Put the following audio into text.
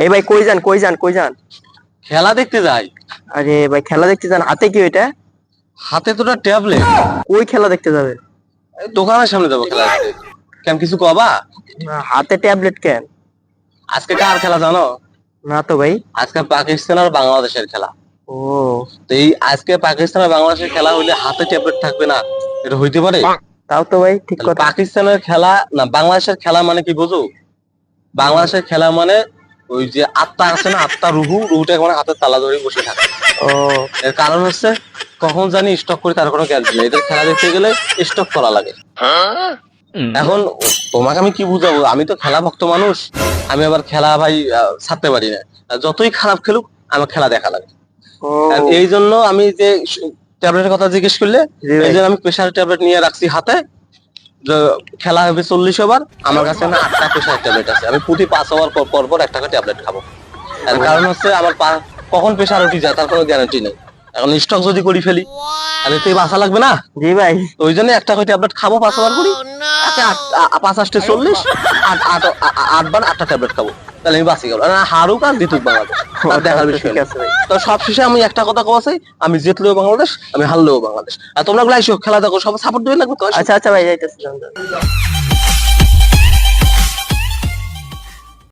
এই ভাই কই যান? খেলা দেখতে যাই। আরে ভাই খেলা দেখতে যান, হাতে কি এটা? হাতে তো ট্যাবলেট। কই খেলা দেখতে যাবে? দোকানের সামনে যাবো খেলা দেখতে। কেন কিছু কবা? না, হাতে ট্যাবলেট কেন? আজকে কার খেলা জানো? না তো ভাই। আজকে পাকিস্তান আর বাংলাদেশের খেলা। ও তো এই আজকে পাকিস্তান আর বাংলাদেশের খেলা হইলে হাতে ট্যাবলেট থাকবে না, এটা হইতে পারে? তাও তো ভাই ঠিক তাহলে কথা। পাকিস্তানের খেলা না বাংলাদেশের খেলা মানে কি বুঝো? বাংলাদেশের খেলা মানে ওই যে আত্মা আছে না, আত্মা রুহুটা মানে হাতে তালা ধরে বসে থাকে। ও এর কারণ হচ্ছে কখন জানি স্টক করে তার কোনো গ্যারান্টি নেই। এদের খেলা দেখতে গেলে স্টক করা লাগে। এখন তোমাকে আমি কি বুঝাবো, আমি তো খেলা ভক্ত মানুষ। আমি আবার খেলা ভাই ছাড়তে পারি না। যতই খারাপ খেলুক আমার খেলা দেখা লাগে। ও আর এই জন্য আমি যে ট্যাবলেটের কথা জিজ্ঞেস করলে, জি ভাই। এই জন্য আমি প্রেশার ট্যাবলেট নিয়ে রাখছি হাতে। যে খেলা হবে 40 ওভার, আমার কাছে না 8টা প্রেশার ট্যাবলেট আছে। আমি প্রতি 5 ওভার পর পর একটা করে ট্যাবলেট খাবো। এর কারণ হচ্ছে আমার কখন প্রেশার উঠে যায় তার কোনো গ্যারান্টি নেই। এখন স্টক যদি করি ফেলি তাহলে তো বাঁচা লাগবে না। জি ভাই। তো ওই জন্য একটা করে ট্যাবলেট খাবো 5 ওভার করি। 5 8 40, 8 বার 8টা ট্যাবলেট খাবো। তাহলে আমি বাঁচি গেল। হারুক আর জিতুক বাংলাদেশ, তার দেখার বিষয় ঠিক না। আছে ভাই। তো সব শেষে আমি একটা কথা কওয়াছি, আমি জিতলেও বাংলাদেশ, আমি হারলেও বাংলাদেশ। আর তোমরা গুলো আইসো খেলা দেখো, সব সাপোর্ট দিবে লাগবে তো। আচ্ছা আচ্ছা ভাই, যাইতেছি।